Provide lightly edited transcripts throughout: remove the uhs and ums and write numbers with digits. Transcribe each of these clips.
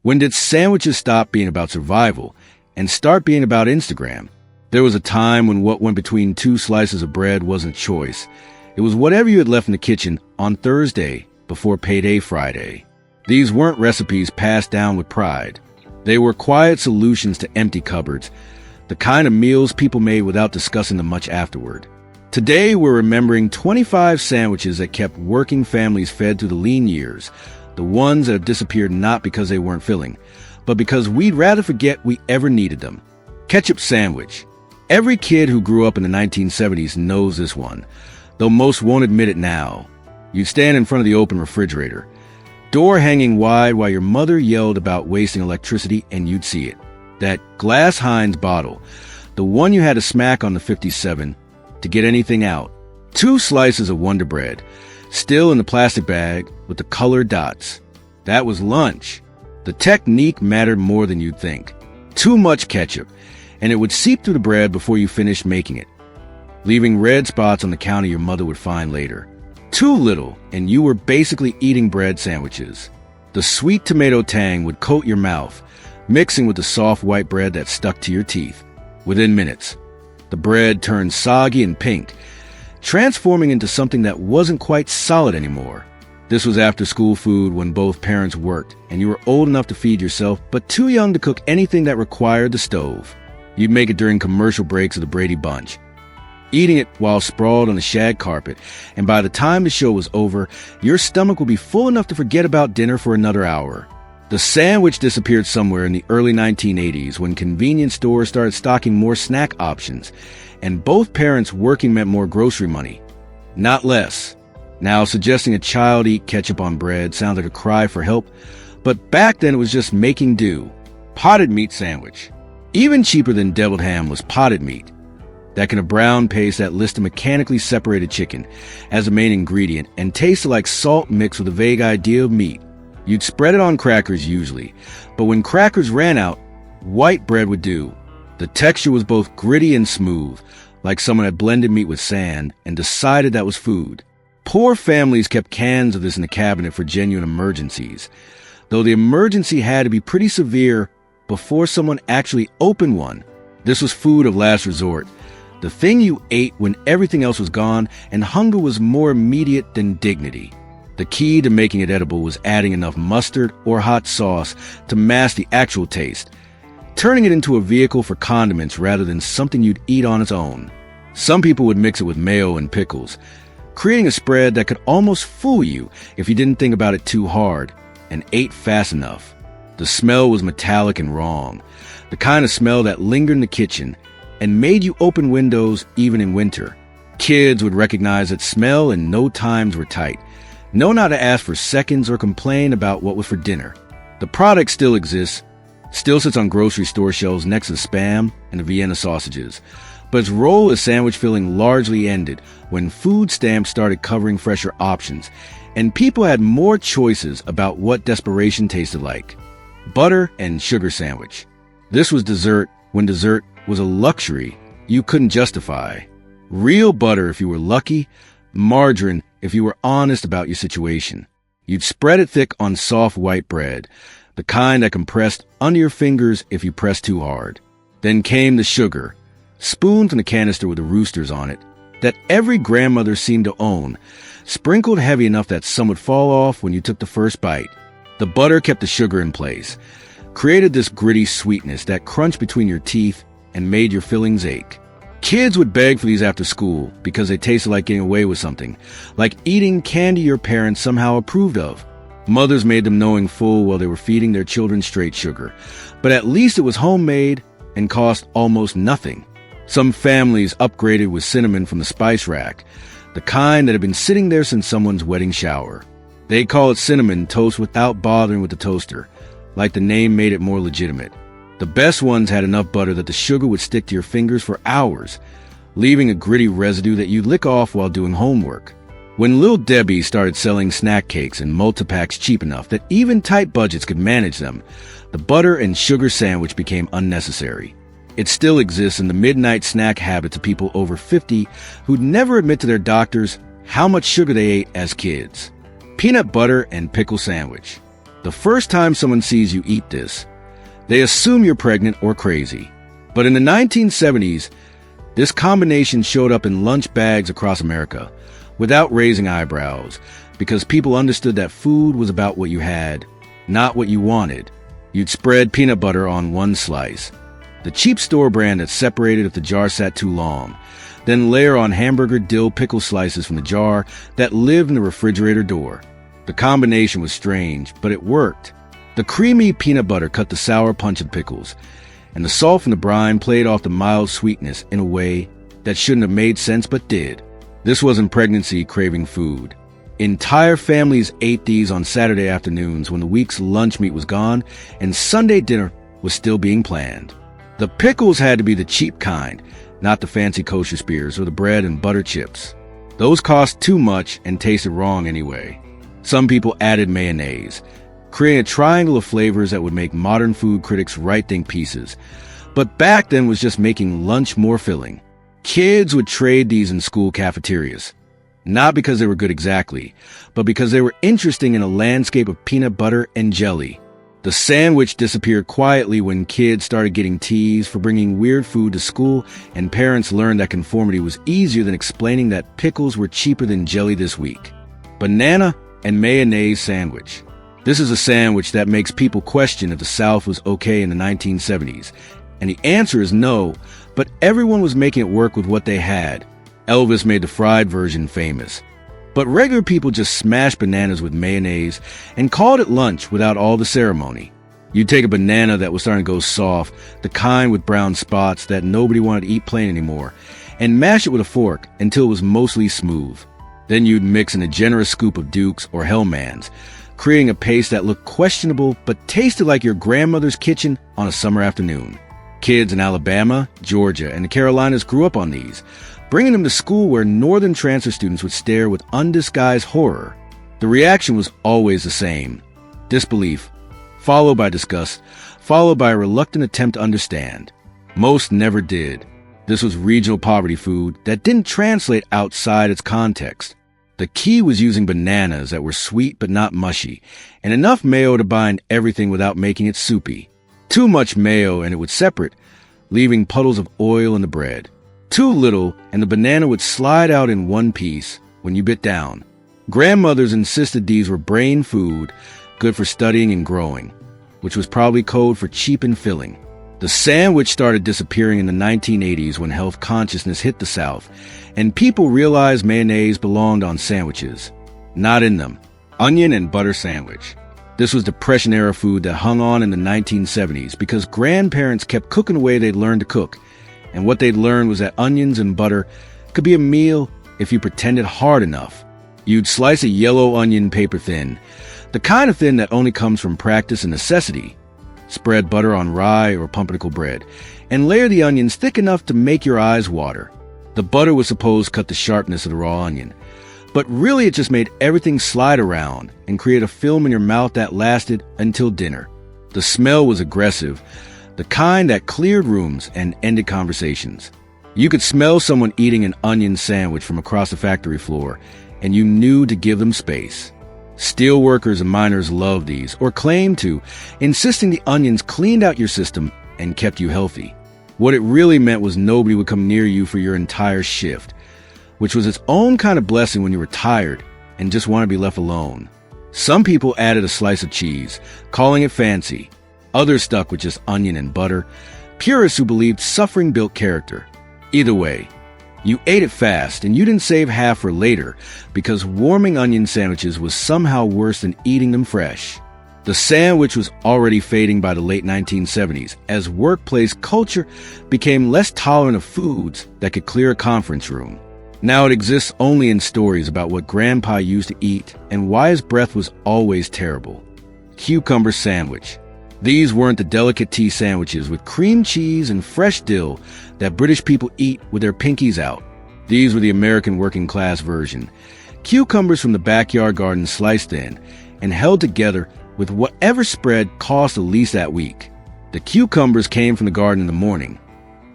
When did sandwiches stop being about survival and start being about Instagram? There was a time when what went between two slices of bread wasn't choice. It was whatever you had left in the kitchen on Thursday before payday Friday. These weren't recipes passed down with pride. They were quiet solutions to empty cupboards, the kind of meals people made without discussing them much afterward. Today, we're remembering 25 sandwiches that kept working families fed through the lean years, the ones that have disappeared not because they weren't filling, but because we'd rather forget we ever needed them. Ketchup sandwich. Every kid who grew up in the 1970s knows this one, though most won't admit it now. You'd stand in front of the open refrigerator, door hanging wide while your mother yelled about wasting electricity, and you'd see it. That glass Heinz bottle, the one you had to smack on the 57 to get anything out. 2 slices of Wonder Bread, still in the plastic bag with the colored dots. That was lunch. The technique mattered more than you'd think. Too much ketchup, and it would seep through the bread before you finished making it, leaving red spots on the counter your mother would find later. Too little, and you were basically eating bread sandwiches. The sweet tomato tang would coat your mouth, mixing with the soft white bread that stuck to your teeth. Within minutes, the bread turned soggy and pink, transforming into something that wasn't quite solid anymore. This was after-school food when both parents worked, and you were old enough to feed yourself, but too young to cook anything that required the stove. You'd make it during commercial breaks of the Brady Bunch, eating it while sprawled on the shag carpet, and by the time the show was over, your stomach would be full enough to forget about dinner for another hour. The sandwich disappeared somewhere in the early 1980s when convenience stores started stocking more snack options, and both parents working meant more grocery money, not less. Now, suggesting a child eat ketchup on bread sounds like a cry for help, but back then it was just making do. Potted meat sandwich. Even cheaper than deviled ham was potted meat. That kind of brown paste that listed mechanically separated chicken as a main ingredient and tasted like salt mixed with a vague idea of meat. You'd spread it on crackers usually, but when crackers ran out, white bread would do. The texture was both gritty and smooth, like someone had blended meat with sand and decided that was food. Poor families kept cans of this in the cabinet for genuine emergencies, though the emergency had to be pretty severe before someone actually opened one. This was food of last resort, the thing you ate when everything else was gone and hunger was more immediate than dignity. The key to making it edible was adding enough mustard or hot sauce to mask the actual taste, turning it into a vehicle for condiments rather than something you'd eat on its own. Some people would mix it with mayo and pickles, creating a spread that could almost fool you if you didn't think about it too hard and ate fast enough. The smell was metallic and wrong, the kind of smell that lingered in the kitchen and made you open windows even in winter. Kids would recognize that smell and know times were tight, know not to ask for seconds or complain about what was for dinner. The product still exists, still sits on grocery store shelves next to the Spam and the Vienna sausages, but its role as sandwich filling largely ended when food stamps started covering fresher options, and people had more choices about what desperation tasted like. Butter and sugar sandwich. This was dessert when dessert was a luxury you couldn't justify. Real butter if you were lucky, margarine if you were honest about your situation. You'd spread it thick on soft white bread, the kind that compressed under your fingers if you pressed too hard. Then came the sugar, spooned from the canister with the roosters on it, that every grandmother seemed to own, sprinkled heavy enough that some would fall off when you took the first bite. The butter kept the sugar in place, created this gritty sweetness that crunched between your teeth and made your fillings ache. Kids would beg for these after school because they tasted like getting away with something, like eating candy your parents somehow approved of. Mothers made them knowing full well they were feeding their children straight sugar, but at least it was homemade and cost almost nothing. Some families upgraded with cinnamon from the spice rack, the kind that had been sitting there since someone's wedding shower. They call it cinnamon toast without bothering with the toaster, like the name made it more legitimate. The best ones had enough butter that the sugar would stick to your fingers for hours, leaving a gritty residue that you'd lick off while doing homework. When Little Debbie started selling snack cakes in multi-packs cheap enough that even tight budgets could manage them, the butter and sugar sandwich became unnecessary. It still exists in the midnight snack habits of people over 50 who'd never admit to their doctors how much sugar they ate as kids. Peanut butter and pickle sandwich. The first time someone sees you eat this, they assume you're pregnant or crazy. But in the 1970s, this combination showed up in lunch bags across America without raising eyebrows, because people understood that food was about what you had, not what you wanted. You'd spread peanut butter on one slice, the cheap store brand that separated if the jar sat too long, then layer on hamburger dill pickle slices from the jar that lived in the refrigerator door. The combination was strange, but it worked. The creamy peanut butter cut the sour punch of pickles, and the salt from the brine played off the mild sweetness in a way that shouldn't have made sense but did. This wasn't pregnancy craving food. Entire families ate these on Saturday afternoons when the week's lunch meat was gone and Sunday dinner was still being planned. The pickles had to be the cheap kind, not the fancy kosher spears or the bread and butter chips. Those cost too much and tasted wrong anyway. Some people added mayonnaise, creating a triangle of flavors that would make modern food critics right think pieces. But back then was just making lunch more filling. Kids would trade these in school cafeterias. Not because they were good exactly, but because they were interesting in a landscape of peanut butter and jelly. The sandwich disappeared quietly when kids started getting teased for bringing weird food to school, and parents learned that conformity was easier than explaining that pickles were cheaper than jelly this week. Banana and mayonnaise sandwich. This is a sandwich that makes people question if the South was okay in the 1970s. And the answer is no, but everyone was making it work with what they had. Elvis made the fried version famous. But regular people just smashed bananas with mayonnaise and called it lunch without all the ceremony. You'd take a banana that was starting to go soft, the kind with brown spots that nobody wanted to eat plain anymore, and mash it with a fork until it was mostly smooth. Then you'd mix in a generous scoop of Dukes or Hellmann's, creating a paste that looked questionable but tasted like your grandmother's kitchen on a summer afternoon. Kids in Alabama, Georgia, and the Carolinas grew up on these, bringing them to school where northern transfer students would stare with undisguised horror. The reaction was always the same: disbelief, followed by disgust, followed by a reluctant attempt to understand. Most never did. This was regional poverty food that didn't translate outside its context. The key was using bananas that were sweet but not mushy, and enough mayo to bind everything without making it soupy. Too much mayo and it would separate, leaving puddles of oil in the bread. Too little and the banana would slide out in one piece when you bit down. Grandmothers insisted these were brain food, good for studying and growing, which was probably code for cheap and filling. The sandwich started disappearing in the 1980s when health consciousness hit the South, and people realized mayonnaise belonged on sandwiches, not in them. Onion and butter sandwich. This was Depression-era food that hung on in the 1970s because grandparents kept cooking the way they'd learned to cook, and what they'd learned was that onions and butter could be a meal if you pretended hard enough. You'd slice a yellow onion paper thin, the kind of thin that only comes from practice and necessity. Spread butter on rye or pumpernickel bread, and layer the onions thick enough to make your eyes water. The butter was supposed to cut the sharpness of the raw onion, but really it just made everything slide around and create a film in your mouth that lasted until dinner. The smell was aggressive, the kind that cleared rooms and ended conversations. You could smell someone eating an onion sandwich from across the factory floor, and you knew to give them space. Steel workers and miners loved these, or claimed to, insisting the onions cleaned out your system and kept you healthy. What it really meant was nobody would come near you for your entire shift, which was its own kind of blessing when you were tired and just wanted to be left alone. Some people added a slice of cheese, calling it fancy. Others stuck with just onion and butter, purists who believed suffering built character. Either way, you ate it fast, and you didn't save half for later because warming onion sandwiches was somehow worse than eating them fresh. The sandwich was already fading by the late 1970s as workplace culture became less tolerant of foods that could clear a conference room. Now it exists only in stories about what Grandpa used to eat and why his breath was always terrible. Cucumber sandwich. These weren't the delicate tea sandwiches with cream cheese and fresh dill that British people eat with their pinkies out. These were the American working class version. Cucumbers from the backyard garden sliced in and held together with whatever spread cost the least that week. The cucumbers came from the garden in the morning,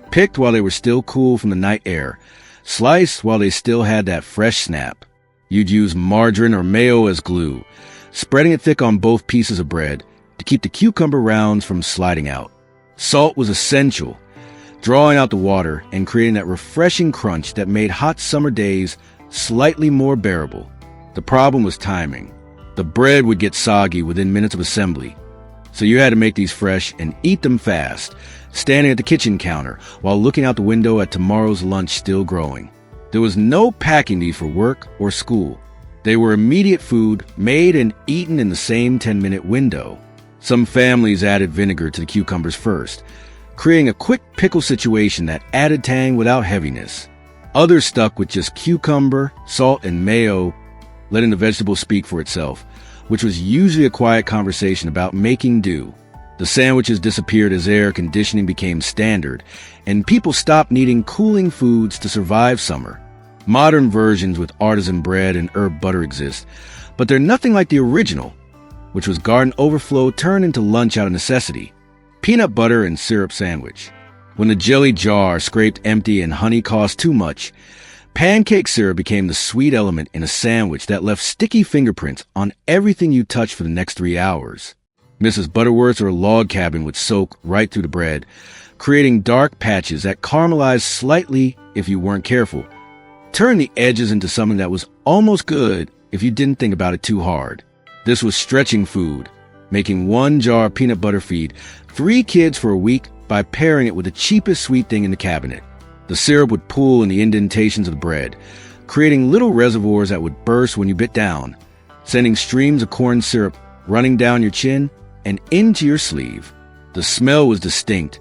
picked while they were still cool from the night air, sliced while they still had that fresh snap. You'd use margarine or mayo as glue, spreading it thick on both pieces of bread to keep the cucumber rounds from sliding out. Salt was essential, drawing out the water and creating that refreshing crunch that made hot summer days slightly more bearable. The problem was timing. The bread would get soggy within minutes of assembly, so you had to make these fresh and eat them fast, standing at the kitchen counter while looking out the window at tomorrow's lunch still growing. There was no packing these for work or school. They were immediate food, made and eaten in the same 10-minute window. Some families added vinegar to the cucumbers first, creating a quick pickle situation that added tang without heaviness. Others stuck with just cucumber, salt, and mayo, letting the vegetable speak for itself, which was usually a quiet conversation about making do. The sandwiches disappeared as air conditioning became standard, and people stopped needing cooling foods to survive summer. Modern versions with artisan bread and herb butter exist, but they're nothing like the original, which was garden overflow turned into lunch out of necessity. Peanut butter and syrup sandwich. When the jelly jar scraped empty and honey cost too much, pancake syrup became the sweet element in a sandwich that left sticky fingerprints on everything you touched for the next 3 hours. Mrs. Butterworth's or a log cabin would soak right through the bread, creating dark patches that caramelized slightly if you weren't careful. Turn the edges into something that was almost good if you didn't think about it too hard. This was stretching food, making 1 jar of peanut butter feed 3 kids for a week by pairing it with the cheapest sweet thing in the cabinet. The syrup would pool in the indentations of the bread, creating little reservoirs that would burst when you bit down, sending streams of corn syrup running down your chin and into your sleeve. The smell was distinct.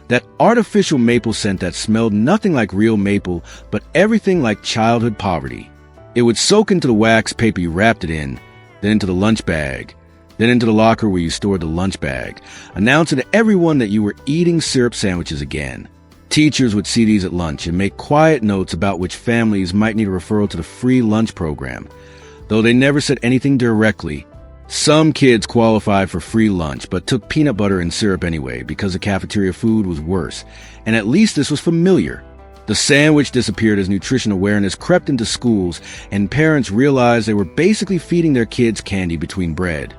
That artificial maple scent that smelled nothing like real maple, but everything like childhood poverty. It would soak into the wax paper you wrapped it in, then into the lunch bag, then into the locker where you stored the lunch bag, announcing to everyone that you were eating syrup sandwiches again. Teachers would see these at lunch and make quiet notes about which families might need a referral to the free lunch program. Though they never said anything directly, some kids qualified for free lunch but took peanut butter and syrup anyway because the cafeteria food was worse, and at least this was familiar. The sandwich disappeared as nutrition awareness crept into schools and parents realized they were basically feeding their kids candy between bread,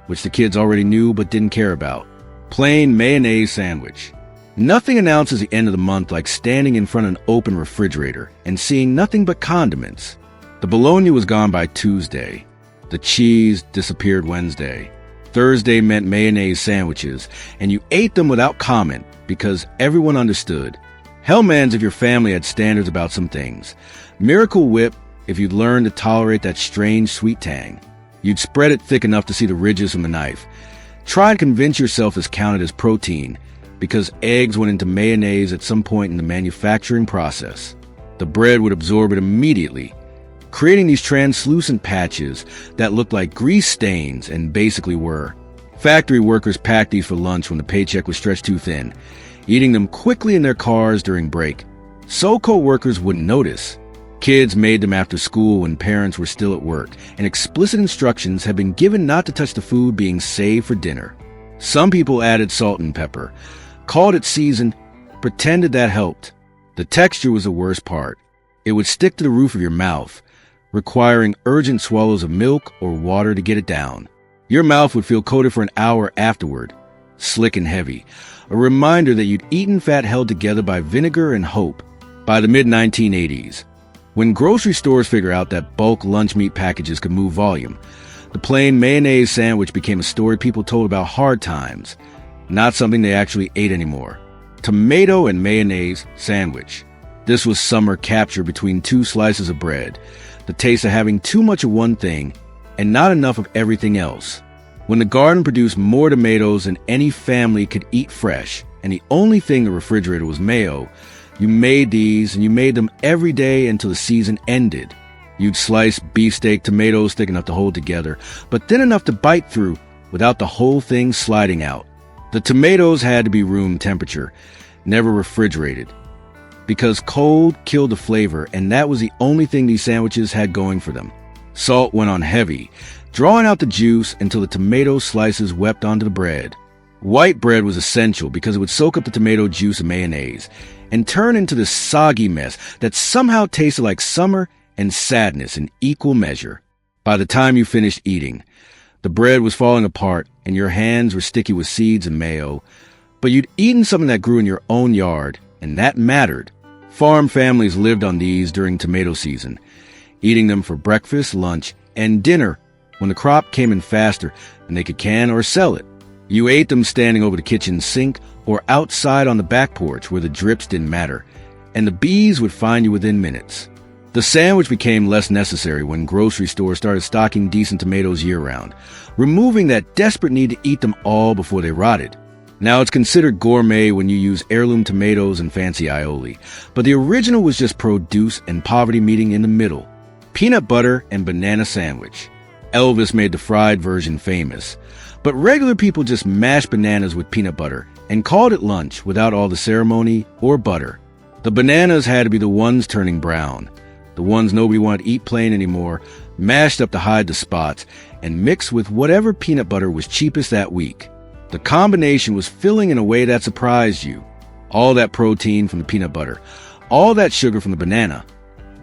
which the kids already knew but didn't care about. Plain mayonnaise sandwich. Nothing announces the end of the month like standing in front of an open refrigerator and seeing nothing but condiments. The Bologna was gone by Tuesday. The cheese disappeared Wednesday. Thursday meant mayonnaise sandwiches, and you ate them without comment because everyone understood. Hellman's if your family had standards about some things. Miracle Whip if you'd learned to tolerate that strange sweet tang. You'd spread it thick enough to see the ridges from the knife. Try to convince yourself this counted as protein, because eggs went into mayonnaise at some point in the manufacturing process. The bread would absorb it immediately, creating these translucent patches that looked like grease stains and basically were. Factory workers packed these for lunch when the paycheck was stretched too thin, eating them quickly in their cars during break, so co-workers wouldn't notice. Kids made them after school when parents were still at work, and explicit instructions had been given not to touch the food being saved for dinner. Some people added salt and pepper, called it seasoned, pretended that helped. The texture was the worst part. It would stick to the roof of your mouth, requiring urgent swallows of milk or water to get it down. Your mouth would feel coated for an hour afterward, slick and heavy, a reminder that you'd eaten fat held together by vinegar and hope. By the mid-1980s, when grocery stores figured out that bulk lunch meat packages could move volume, the plain mayonnaise sandwich became a story people told about hard times, not something they actually ate anymore. Tomato and mayonnaise sandwich. This was summer captured between 2 slices of bread, the taste of having too much of one thing and not enough of everything else. When the garden produced more tomatoes than any family could eat fresh, and the only thing in the refrigerator was mayo, you made these and you made them every day until the season ended. You'd slice beefsteak tomatoes thick enough to hold together, but thin enough to bite through without the whole thing sliding out. The tomatoes had to be room temperature, never refrigerated, because cold killed the flavor, and that was the only thing these sandwiches had going for them. Salt went on heavy, drawing out the juice until the tomato slices wept onto the bread. White bread was essential because it would soak up the tomato juice and mayonnaise and turn into this soggy mess that somehow tasted like summer and sadness in equal measure. By the time you finished eating, The bread was falling apart, and your hands were sticky with seeds and mayo. But you'd eaten something that grew in your own yard, and that mattered. Farm families lived on these during tomato season, eating them for breakfast, lunch, and dinner when the crop came in faster and they could can or sell it. You ate them standing over the kitchen sink or outside on the back porch where the drips didn't matter, and the bees would find you within minutes. The sandwich became less necessary when grocery stores started stocking decent tomatoes year-round, removing that desperate need to eat them all before they rotted. Now it's considered gourmet when you use heirloom tomatoes and fancy aioli, but the original was just produce and poverty meeting in the middle. Peanut butter and banana sandwich. Elvis made the fried version famous, but regular people just mashed bananas with peanut butter and called it lunch without all the ceremony or butter. The bananas had to be the ones turning brown, the ones nobody wanted to eat plain anymore, mashed up to hide the spots, and mixed with whatever peanut butter was cheapest that week. The combination was filling in a way that surprised you. All that protein from the peanut butter, all that sugar from the banana,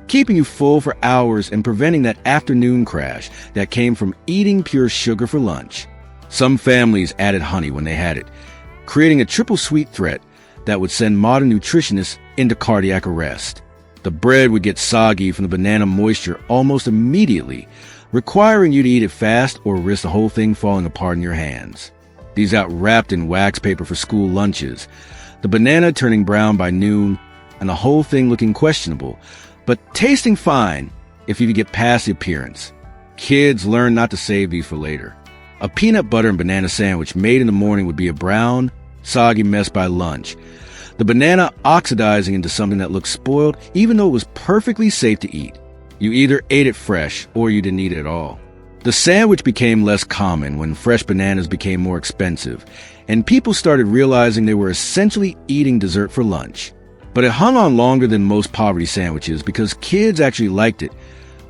keeping you full for hours and preventing that afternoon crash that came from eating pure sugar for lunch. Some families added honey when they had it, creating a triple sweet threat that would send modern nutritionists into cardiac arrest. The bread would get soggy from the banana moisture almost immediately, requiring you to eat it fast or risk the whole thing falling apart in your hands. These got wrapped in wax paper for school lunches, the banana turning brown by noon, and the whole thing looking questionable, but tasting fine if you could get past the appearance. Kids learn not to save these for later. A peanut butter and banana sandwich made in the morning would be a brown, soggy mess by lunch, the banana oxidizing into something that looked spoiled even though it was perfectly safe to eat. You either ate it fresh or you didn't eat it at all. The sandwich became less common when fresh bananas became more expensive, and people started realizing they were essentially eating dessert for lunch. But it hung on longer than most poverty sandwiches because kids actually liked it,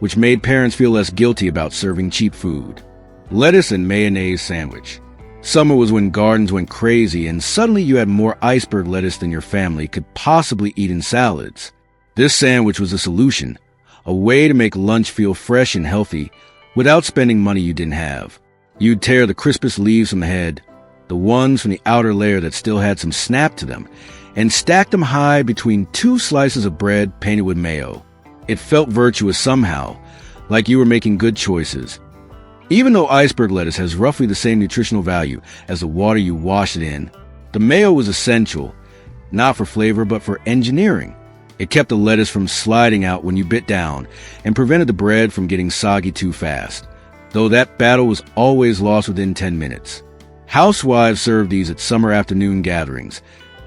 which made parents feel less guilty about serving cheap food. Lettuce and mayonnaise sandwich. Summer was when gardens went crazy and suddenly you had more iceberg lettuce than your family could possibly eat in salads. This sandwich was a solution, a way to make lunch feel fresh and healthy without spending money you didn't have. You'd tear the crispest leaves from the head, the ones from the outer layer that still had some snap to them, and stack them high between two slices of bread painted with mayo. It felt virtuous somehow, like you were making good choices. Even though iceberg lettuce has roughly the same nutritional value as the water you wash it in, the mayo was essential, not for flavor but for engineering. It kept the lettuce from sliding out when you bit down and prevented the bread from getting soggy too fast, though that battle was always lost within 10 minutes. Housewives served these at summer afternoon gatherings,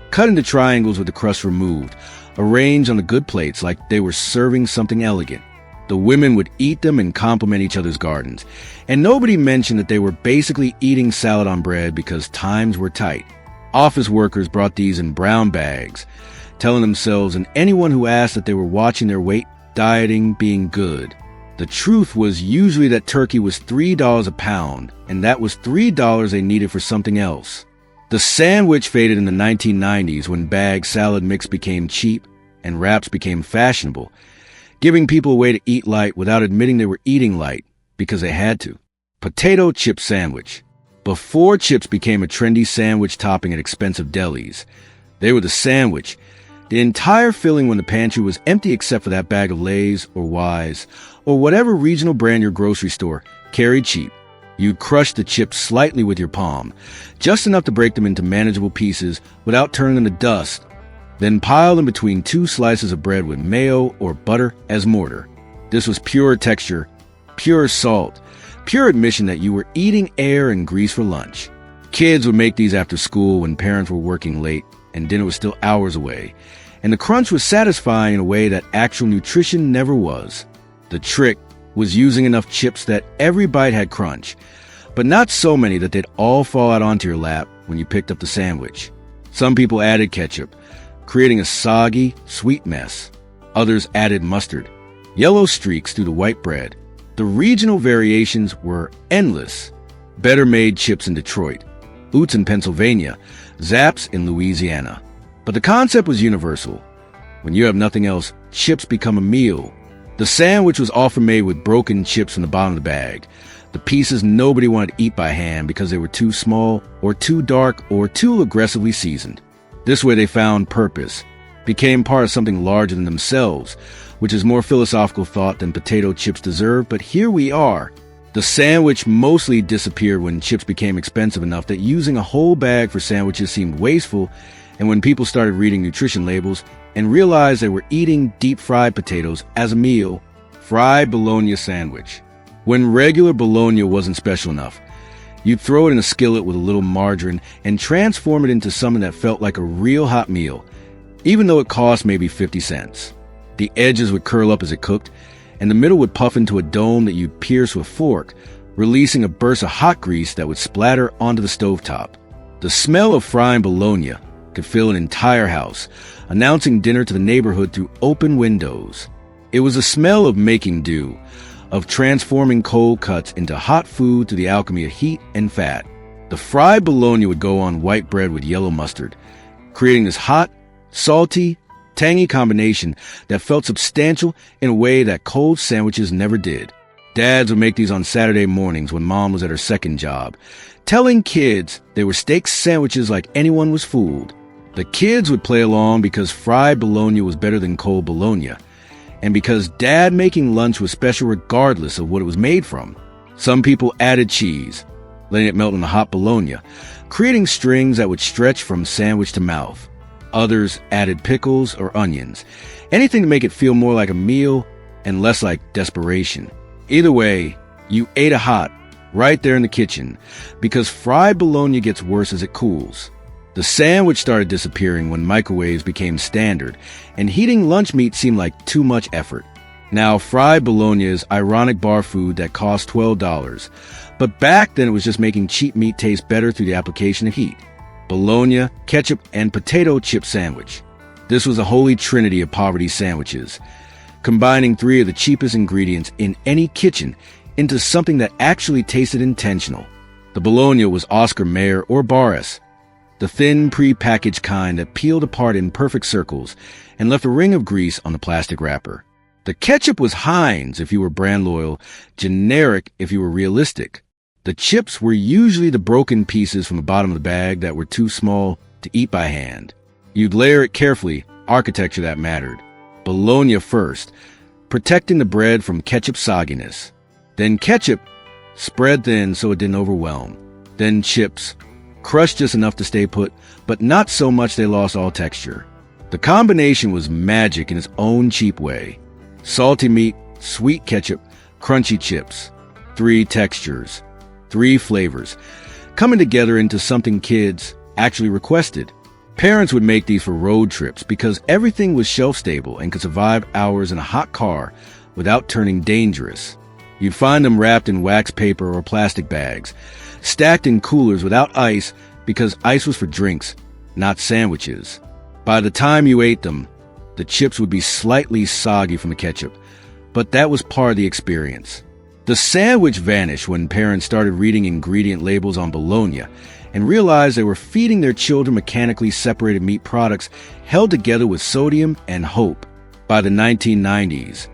cut into triangles with the crust removed, arranged on the good plates like they were serving something elegant. The women would eat them and compliment each other's gardens, and nobody mentioned that they were basically eating salad on bread because times were tight. Office workers brought these in brown bags, telling themselves and anyone who asked that they were watching their weight, dieting, being good. The truth was usually that turkey was $3 a pound, and that was $3 they needed for something else. The sandwich faded in the 1990s when bagged salad mix became cheap and wraps became fashionable, giving people a way to eat light without admitting they were eating light because they had to. Potato chip sandwich. Before chips became a trendy sandwich topping at expensive delis, they were the sandwich, the entire filling when the pantry was empty except for that bag of Lay's or Y's or whatever regional brand your grocery store carried cheap. You'd crush the chips slightly with your palm, just enough to break them into manageable pieces without turning them to dust, then pile them between two slices of bread with mayo or butter as mortar. This was pure texture, pure salt, pure admission that you were eating air and grease for lunch. Kids would make these after school when parents were working late and dinner was still hours away, and the crunch was satisfying in a way that actual nutrition never was. The trick was using enough chips that every bite had crunch, but not so many that they'd all fall out onto your lap when you picked up the sandwich. Some people added ketchup, creating a soggy, sweet mess. Others added mustard, yellow streaks through the white bread. The regional variations were endless. Better made chips in Detroit, Oots in Pennsylvania, Zaps in Louisiana. But the concept was universal. When you have nothing else, chips become a meal. The sandwich was often made with broken chips from the bottom of the bag, The pieces nobody wanted to eat by hand because they were too small or too dark or too aggressively seasoned. This way they found purpose, became part of something larger than themselves, which is more philosophical thought than potato chips deserve, but here we are. The sandwich mostly disappeared when chips became expensive enough that using a whole bag for sandwiches seemed wasteful, and when people started reading nutrition labels and realized they were eating deep-fried potatoes as a meal. Fried Bologna sandwich. When regular Bologna wasn't special enough, you'd throw it in a skillet with a little margarine and transform it into something that felt like a real hot meal, even though it cost maybe 50 cents. The edges would curl up as it cooked, and the middle would puff into a dome that you'd pierce with a fork, releasing a burst of hot grease that would splatter onto the stovetop. The smell of frying Bologna could fill an entire house, announcing dinner to the neighborhood through open windows. It was a smell of making do, of transforming cold cuts into hot food through the alchemy of heat and fat. The fried Bologna would go on white bread with yellow mustard, creating this hot, salty, tangy combination that felt substantial in a way that cold sandwiches never did. Dads would make these on Saturday mornings when mom was at her second job, telling kids they were steak sandwiches like anyone was fooled. The kids would play along because fried Bologna was better than cold Bologna, and because dad making lunch was special regardless of what it was made from. Some people added cheese, letting it melt in the hot Bologna, creating strings that would stretch from sandwich to mouth. Others added pickles or onions, anything to make it feel more like a meal and less like desperation. Either way, you ate it hot, right there in the kitchen, because fried Bologna gets worse as it cools. The sandwich started disappearing when microwaves became standard, and heating lunch meat seemed like too much effort. Now, fried Bologna is ironic bar food that costs $12, but back then it was just making cheap meat taste better through the application of heat. Bologna, ketchup, and potato chip sandwich. This was a holy trinity of poverty sandwiches, combining three of the cheapest ingredients in any kitchen into something that actually tasted intentional. The Bologna was Oscar Mayer or Barres, the thin, pre-packaged kind that peeled apart in perfect circles and left a ring of grease on the plastic wrapper. The ketchup was Heinz if you were brand loyal, generic if you were realistic. The chips were usually the broken pieces from the bottom of the bag that were too small to eat by hand. You'd layer it carefully, architecture that mattered. Bologna first, protecting the bread from ketchup sogginess. Then ketchup, spread thin so it didn't overwhelm. Then chips, crushed just enough to stay put, but not so much they lost all texture. The combination was magic in its own cheap way. Salty meat, sweet ketchup, crunchy chips. 3 textures, 3 flavors, coming together into something kids actually requested. Parents would make these for road trips because everything was shelf-stable and could survive hours in a hot car without turning dangerous. You'd find them wrapped in wax paper or plastic bags, stacked in coolers without ice because ice was for drinks, not sandwiches. By the time you ate them, the chips would be slightly soggy from the ketchup, but that was part of the experience. The sandwich vanished when parents started reading ingredient labels on Bologna and realized they were feeding their children mechanically separated meat products held together with sodium and hope. By the 1990s,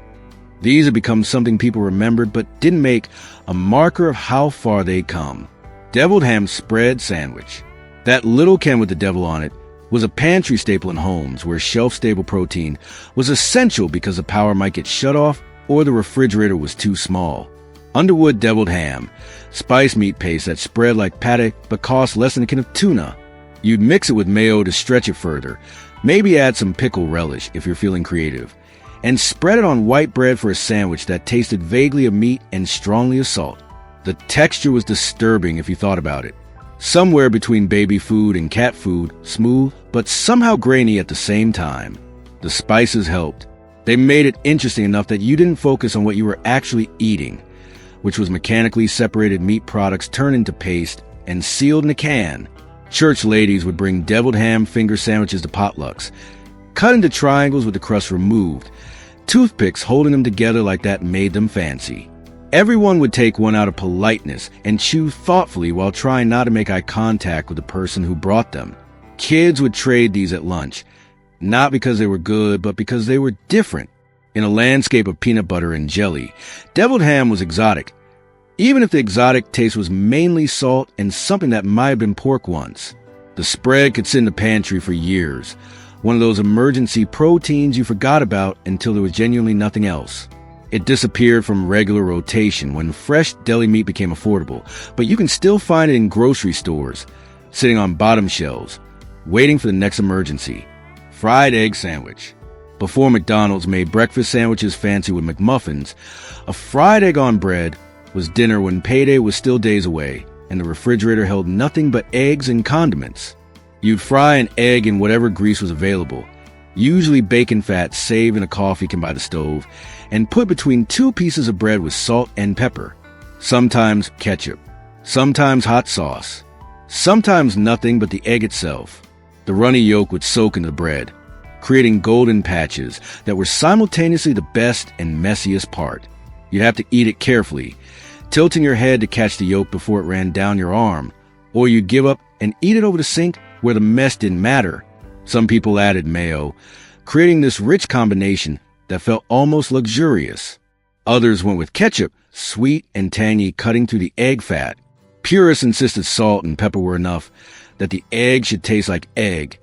these had become something people remembered but didn't make a marker of how far they'd come. Deviled ham spread sandwich. That little can with the devil on it was a pantry staple in homes where shelf-stable protein was essential because the power might get shut off or the refrigerator was too small. Underwood deviled ham, spice meat paste that spread like pate but cost less than a can of tuna. You'd mix it with mayo to stretch it further, maybe add some pickle relish if you're feeling creative, and spread it on white bread for a sandwich that tasted vaguely of meat and strongly of salt. The texture was disturbing if you thought about it. Somewhere between baby food and cat food, smooth, but somehow grainy at the same time. The spices helped. They made it interesting enough that you didn't focus on what you were actually eating, which was mechanically separated meat products turned into paste and sealed in a can. Church ladies would bring deviled ham finger sandwiches to potlucks, cut into triangles with the crust removed. Toothpicks holding them together like that made them fancy. Everyone would take one out of politeness and chew thoughtfully while trying not to make eye contact with the person who brought them. Kids would trade these at lunch, not because they were good, but because they were different. In a landscape of peanut butter and jelly, deviled ham was exotic, even if the exotic taste was mainly salt and something that might have been pork once. The spread could sit in the pantry for years, one of those emergency proteins you forgot about until there was genuinely nothing else. It disappeared from regular rotation when fresh deli meat became affordable, but you can still find it in grocery stores, sitting on bottom shelves, waiting for the next emergency. Fried egg sandwich. Before McDonald's made breakfast sandwiches fancy with McMuffins, a fried egg on bread was dinner when payday was still days away and the refrigerator held nothing but eggs and condiments. You'd fry an egg in whatever grease was available, usually bacon fat saved in a coffee can by the stove, and put between two pieces of bread with salt and pepper. Sometimes ketchup, sometimes hot sauce, sometimes nothing but the egg itself. The runny yolk would soak into the bread, creating golden patches that were simultaneously the best and messiest part. You'd have to eat it carefully, tilting your head to catch the yolk before it ran down your arm, or you'd give up and eat it over the sink where the mess didn't matter. Some people added mayo, creating this rich combination that felt almost luxurious. Others went with ketchup, sweet and tangy, cutting through the egg fat. Purists insisted salt and pepper were enough, that the egg should taste like egg,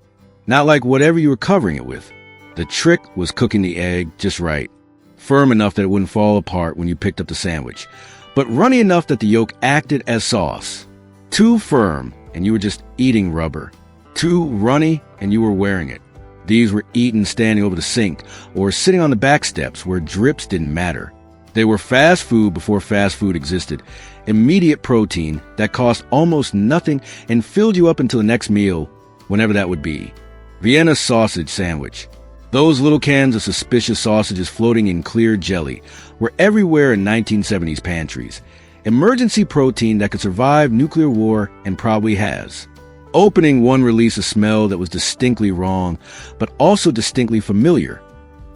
not like whatever you were covering it with. The trick was cooking the egg just right, firm enough that it wouldn't fall apart when you picked up the sandwich, but runny enough that the yolk acted as sauce. Too firm, and you were just eating rubber. Too runny, and you were wearing it. These were eaten standing over the sink or sitting on the back steps where drips didn't matter. They were fast food before fast food existed, immediate protein that cost almost nothing and filled you up until the next meal, whenever that would be. Vienna sausage sandwich. Those little cans of suspicious sausages floating in clear jelly were everywhere in 1970s pantries. Emergency protein that could survive nuclear war and probably has. Opening one released a smell that was distinctly wrong, but also distinctly familiar.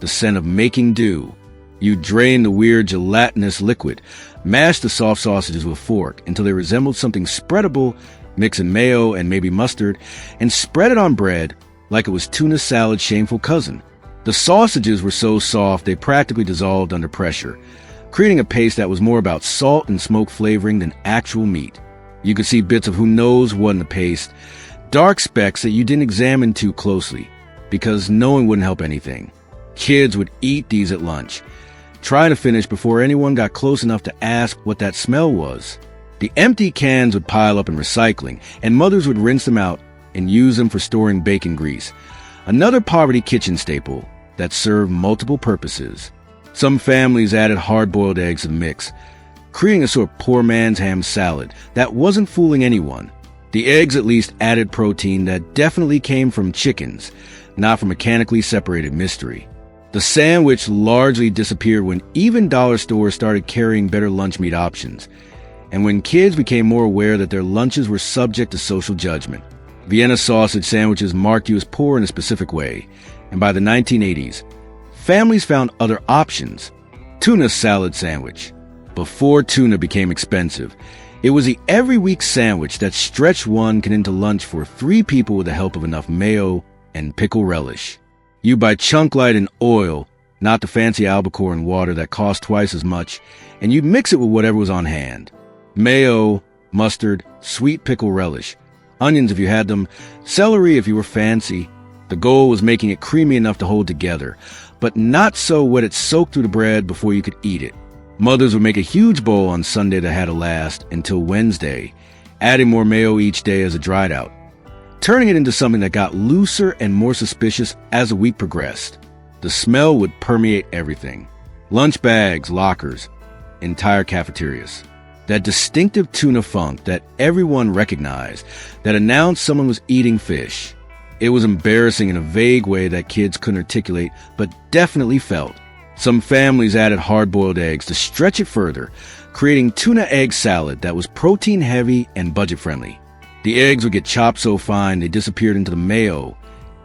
The scent of making do. You drain the weird gelatinous liquid, mash the soft sausages with a fork until they resembled something spreadable, mix in mayo and maybe mustard, and spread it on bread like it was tuna salad's shameful cousin. The sausages were so soft they practically dissolved under pressure, creating a paste that was more about salt and smoke flavoring than actual meat. You could see bits of who knows what in the paste, dark specks that you didn't examine too closely, because knowing wouldn't help anything. Kids would eat these at lunch, trying to finish before anyone got close enough to ask what that smell was. The empty cans would pile up in recycling, and mothers would rinse them out and use them for storing bacon grease, another poverty kitchen staple that served multiple purposes. Some families added hard-boiled eggs to the mix, creating a sort of poor man's ham salad that wasn't fooling anyone. The eggs at least added protein that definitely came from chickens, not from mechanically separated mystery. The sandwich largely disappeared when even dollar stores started carrying better lunch meat options, and when kids became more aware that their lunches were subject to social judgment. Vienna sausage sandwiches marked you as poor in a specific way, and by the 1980s, families found other options. Tuna salad sandwich. Before tuna became expensive, it was the every-week sandwich that stretched one can into lunch for 3 people with the help of enough mayo and pickle relish. You buy chunk light in oil, not the fancy albacore in water that cost twice as much, and you mix it with whatever was on hand. Mayo, mustard, sweet pickle relish, onions if you had them, celery if you were fancy. The goal was making it creamy enough to hold together, but not so wet it soaked through the bread before you could eat it. Mothers would make a huge bowl on Sunday that had to last until Wednesday, adding more mayo each day as it dried out, turning it into something that got looser and more suspicious as the week progressed. The smell would permeate everything. Lunch bags, lockers, entire cafeterias. That distinctive tuna funk that everyone recognized, that announced someone was eating fish. It was embarrassing in a vague way that kids couldn't articulate, but definitely felt. Some families added hard-boiled eggs to stretch it further, creating tuna egg salad that was protein-heavy and budget-friendly. The eggs would get chopped so fine they disappeared into the mayo,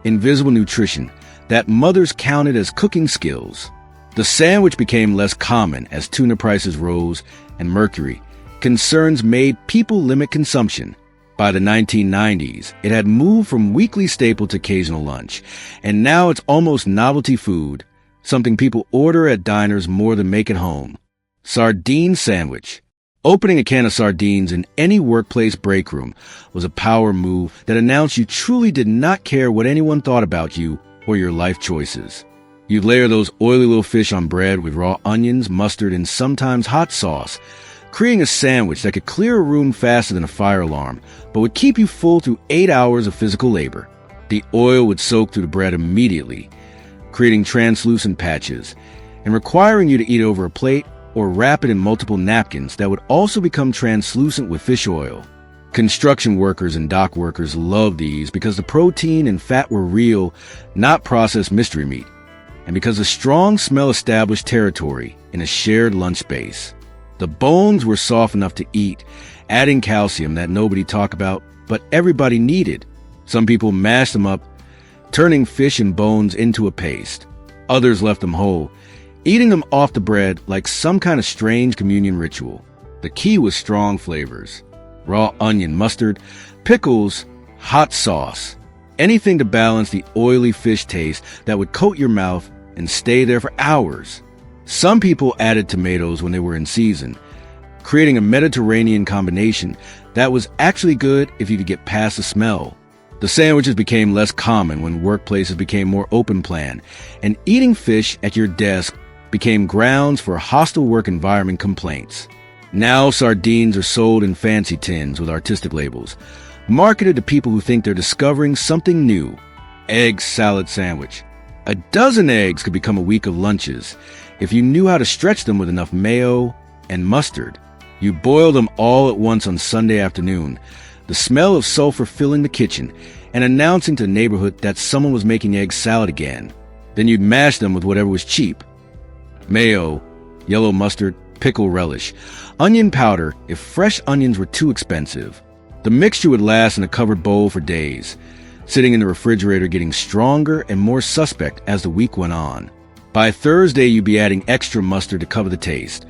invisible nutrition that mothers counted as cooking skills. The sandwich became less common as tuna prices rose and mercury concerns made people limit consumption. By the 1990s, it had moved from weekly staple to occasional lunch, and now it's almost novelty food, something people order at diners more than make at home. Sardine sandwich. Opening a can of sardines in any workplace break room was a power move that announced you truly did not care what anyone thought about you or your life choices. You'd layer those oily little fish on bread with raw onions, mustard, and sometimes hot sauce, creating a sandwich that could clear a room faster than a fire alarm, but would keep you full through 8 hours of physical labor. The oil would soak through the bread immediately, creating translucent patches, and requiring you to eat over a plate or wrap it in multiple napkins that would also become translucent with fish oil. Construction workers and dock workers loved these because the protein and fat were real, not processed mystery meat, and because the strong smell established territory in a shared lunch space. The bones were soft enough to eat, adding calcium that nobody talked about, but everybody needed. Some people mashed them up, turning fish and bones into a paste. Others left them whole, eating them off the bread like some kind of strange communion ritual. The key was strong flavors: raw onion, mustard, pickles, hot sauce, anything to balance the oily fish taste that would coat your mouth and stay there for hours. Some people added tomatoes when they were in season, creating a Mediterranean combination that was actually good if you could get past the smell. The sandwiches became less common when workplaces became more open plan, and eating fish at your desk became grounds for hostile work environment complaints. Now sardines are sold in fancy tins with artistic labels, marketed to people who think they're discovering something new. Egg salad sandwich. A dozen eggs could become a week of lunches if you knew how to stretch them with enough mayo and mustard. You boil them all at once on Sunday afternoon, the smell of sulfur filling the kitchen and announcing to the neighborhood that someone was making egg salad again. Then you'd mash them with whatever was cheap: mayo, yellow mustard, pickle relish, onion powder if fresh onions were too expensive. The mixture would last in a covered bowl for days, sitting in the refrigerator getting stronger and more suspect as the week went on. By Thursday, you'd be adding extra mustard to cover the taste,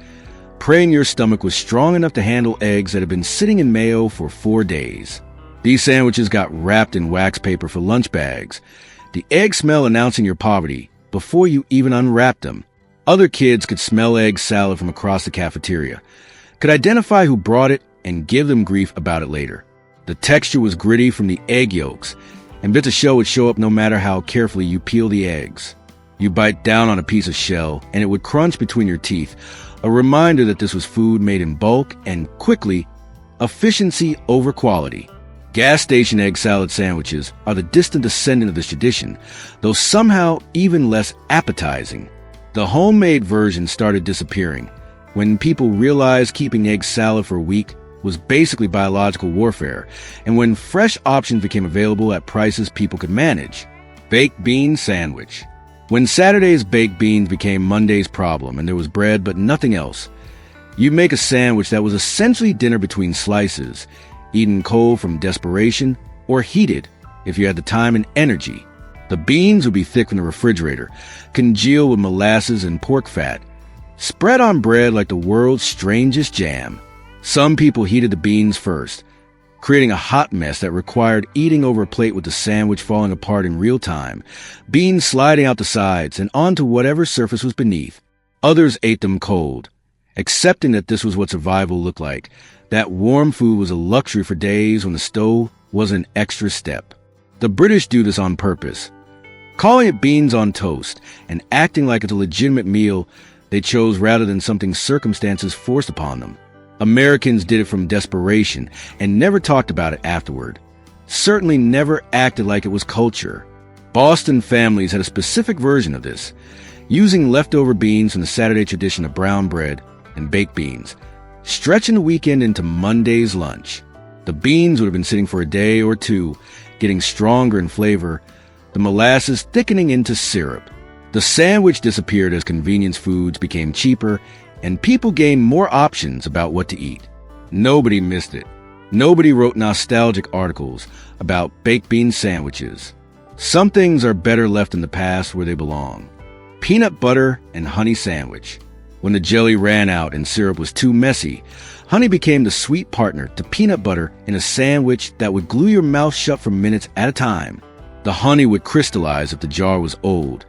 praying your stomach was strong enough to handle eggs that had been sitting in mayo for 4 days. These sandwiches got wrapped in wax paper for lunch bags, the egg smell announcing your poverty before you even unwrapped them. Other kids could smell egg salad from across the cafeteria, could identify who brought it, and give them grief about it later. The texture was gritty from the egg yolks, and bits of shell would show up no matter how carefully you peel the eggs. You bite down on a piece of shell, and it would crunch between your teeth, a reminder that this was food made in bulk and quickly, efficiency over quality. Gas station egg salad sandwiches are the distant descendant of this tradition, though somehow even less appetizing. The homemade version started disappearing when people realized keeping egg salad for a week was basically biological warfare, and when fresh options became available at prices people could manage. Baked bean sandwich. When Saturday's baked beans became Monday's problem and there was bread but nothing else, you'd make a sandwich that was essentially dinner between slices, eaten cold from desperation or heated if you had the time and energy. The beans would be thick from the refrigerator, congeal with molasses and pork fat, spread on bread like the world's strangest jam. Some people heated the beans first, creating a hot mess that required eating over a plate with the sandwich falling apart in real time, beans sliding out the sides and onto whatever surface was beneath. Others ate them cold, accepting that this was what survival looked like, that warm food was a luxury for days when the stove was an extra step. The British do this on purpose, calling it beans on toast and acting like it's a legitimate meal they chose rather than something circumstances forced upon them. Americans did it from desperation and never talked about it afterward. Certainly never acted like it was culture. Boston families had a specific version of this, using leftover beans from the Saturday tradition of brown bread and baked beans, stretching the weekend into Monday's lunch. The beans would have been sitting for a day or two, getting stronger in flavor, the molasses thickening into syrup. The sandwich disappeared as convenience foods became cheaper and people gained more options about what to eat. Nobody missed it. Nobody wrote nostalgic articles about baked bean sandwiches. Some things are better left in the past where they belong. Peanut butter and honey sandwich. When the jelly ran out and syrup was too messy, honey became the sweet partner to peanut butter in a sandwich that would glue your mouth shut for minutes at a time. The honey would crystallize if the jar was old,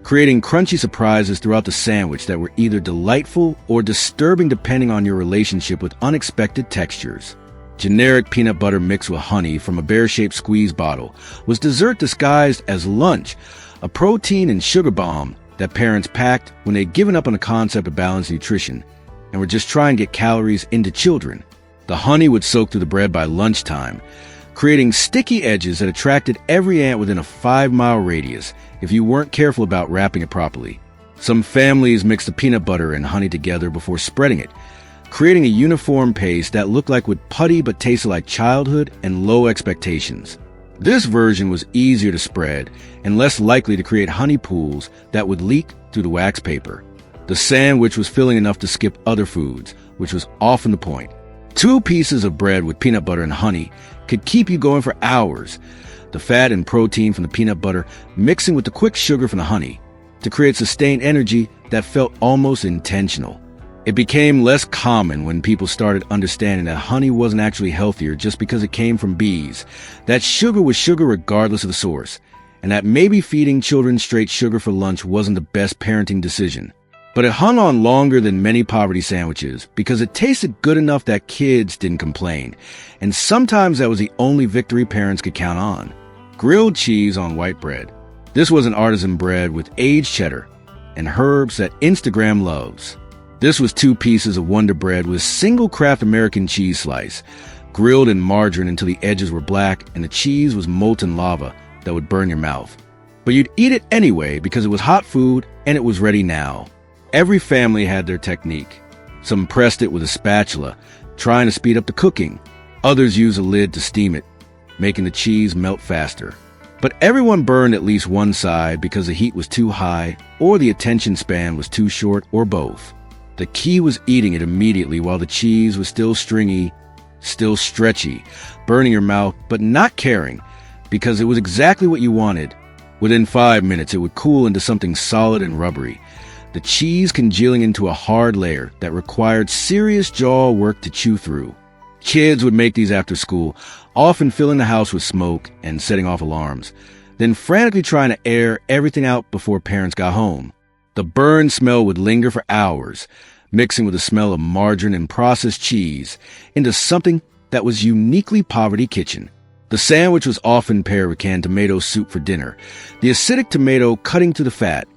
creating crunchy surprises throughout the sandwich that were either delightful or disturbing depending on your relationship with unexpected textures. Generic peanut butter mixed with honey from a bear-shaped squeeze bottle was dessert disguised as lunch, a protein and sugar bomb that parents packed when they'd given up on the concept of balanced nutrition and were just trying to get calories into children. The honey would soak through the bread by lunchtime, creating sticky edges that attracted every ant within a 5-mile radius if you weren't careful about wrapping it properly. Some families mixed the peanut butter and honey together before spreading it, creating a uniform paste that looked like would putty but tasted like childhood and low expectations. This version was easier to spread and less likely to create honey pools that would leak through the wax paper. The sandwich was filling enough to skip other foods, which was often the point. 2 pieces of bread with peanut butter and honey could keep you going for hours. The fat and protein from the peanut butter mixing with the quick sugar from the honey to create sustained energy that felt almost intentional. It became less common when people started understanding that honey wasn't actually healthier just because it came from bees, that sugar was sugar regardless of the source, and that maybe feeding children straight sugar for lunch wasn't the best parenting decision. But it hung on longer than many poverty sandwiches because it tasted good enough that kids didn't complain, and sometimes that was the only victory parents could count on. Grilled cheese on white bread. This was an artisan bread with aged cheddar and herbs that Instagram loves. This was 2 pieces of Wonder Bread with single Kraft American cheese slice, grilled in margarine until the edges were black and the cheese was molten lava that would burn your mouth. But you'd eat it anyway because it was hot food and it was ready now. Every family had their technique. Some pressed it with a spatula, trying to speed up the cooking. Others used a lid to steam it, making the cheese melt faster. But everyone burned at least one side because the heat was too high or the attention span was too short or both. The key was eating it immediately while the cheese was still stringy, still stretchy, burning your mouth, but not caring, because it was exactly what you wanted. Within 5 minutes, it would cool into something solid and rubbery, the cheese congealing into a hard layer that required serious jaw work to chew through. Kids would make these after school, often filling the house with smoke and setting off alarms, then frantically trying to air everything out before parents got home. The burn smell would linger for hours, mixing with the smell of margarine and processed cheese into something that was uniquely poverty kitchen. The sandwich was often paired with canned tomato soup for dinner, the acidic tomato cutting through the fat,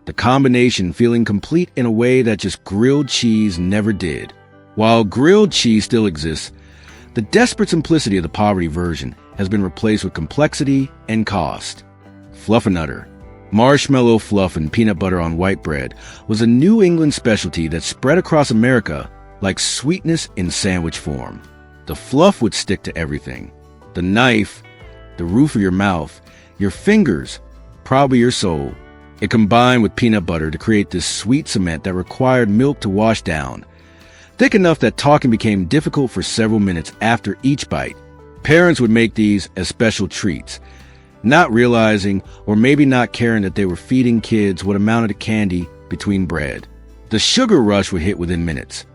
the combination feeling complete in a way that just grilled cheese never did. While grilled cheese still exists, the desperate simplicity of the poverty version has been replaced with complexity and cost. Fluffernutter. Marshmallow fluff and peanut butter on white bread was a New England specialty that spread across America like sweetness in sandwich form. The fluff would stick to everything. The knife, the roof of your mouth, your fingers, probably your soul. It combined with peanut butter to create this sweet cement that required milk to wash down, thick enough that talking became difficult for several minutes after each bite. Parents would make these as special treats, not realizing or maybe not caring that they were feeding kids what amounted to candy between bread. The sugar rush would hit within minutes,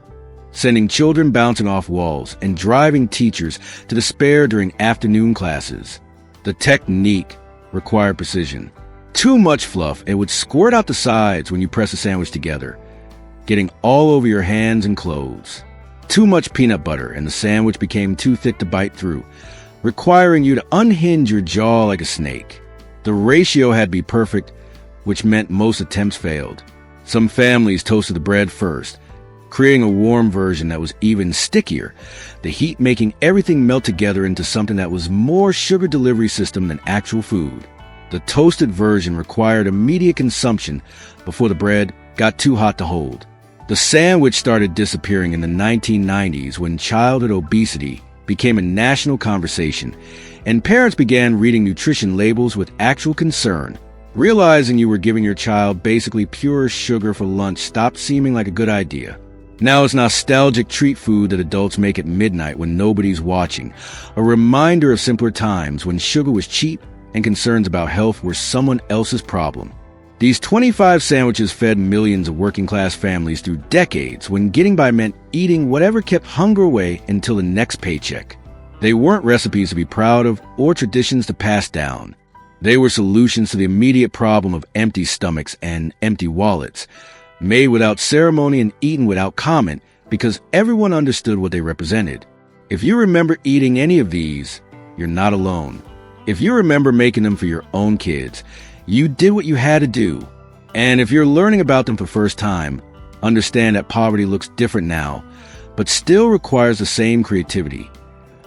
sending children bouncing off walls and driving teachers to despair during afternoon classes. The technique required precision. Too much fluff, it would squirt out the sides when you press the sandwich together, getting all over your hands and clothes. Too much peanut butter and the sandwich became too thick to bite through, requiring you to unhinge your jaw like a snake. The ratio had to be perfect, which meant most attempts failed. Some families toasted the bread first, creating a warm version that was even stickier, the heat making everything melt together into something that was more sugar delivery system than actual food. The toasted version required immediate consumption before the bread got too hot to hold. The sandwich started disappearing in the 1990s when childhood obesity became a national conversation, and parents began reading nutrition labels with actual concern. Realizing you were giving your child basically pure sugar for lunch stopped seeming like a good idea. Now it's nostalgic treat food that adults make at midnight when nobody's watching, a reminder of simpler times when sugar was cheap and concerns about health were someone else's problem. These 25 sandwiches fed millions of working-class families through decades when getting by meant eating whatever kept hunger away until the next paycheck. They weren't recipes to be proud of or traditions to pass down. They were solutions to the immediate problem of empty stomachs and empty wallets, made without ceremony and eaten without comment because everyone understood what they represented. If you remember eating any of these, you're not alone. If you remember making them for your own kids, you did what you had to do. And if you're learning about them for the first time, understand that poverty looks different now, but still requires the same creativity,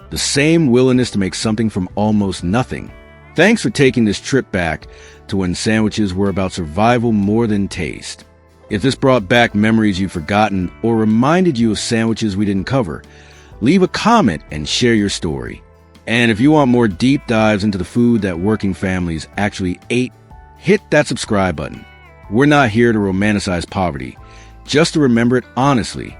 the same willingness to make something from almost nothing. Thanks for taking this trip back to when sandwiches were about survival more than taste. If this brought back memories you've forgotten or reminded you of sandwiches we didn't cover, leave a comment and share your story. And if you want more deep dives into the food that working families actually ate, hit that subscribe button. We're not here to romanticize poverty, just to remember it honestly